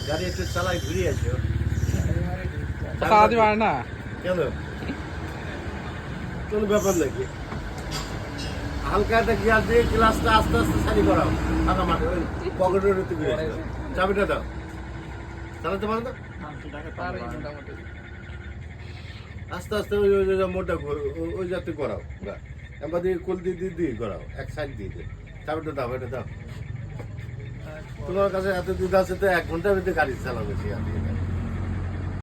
গাড়ি একটু চালাই ঘুরে আসো চালাতে পারে না কেন কোনো ব্যাপার নাকি হালকা একটা গিয়ার দিয়ে গ্লাসটা আস্তে আস্তে সারি করাও ফাঁকা মাঠে ওই পকেটের ভিতরে ঘুরে আসো চাবিটা দাও চালাতে পারো না আস্তে আস্তে ওই ওই মোটা ওই যাতে করাও এবার দিয়ে কুল দিয়ে দিয়ে করাও এক সাইড দিয়ে দিয়ে চাবিটা দাও এটা দাও তোমার কাছে এত দুধ আছে তো 1 ঘন্টার ভিতরে গাড়ি চালাবে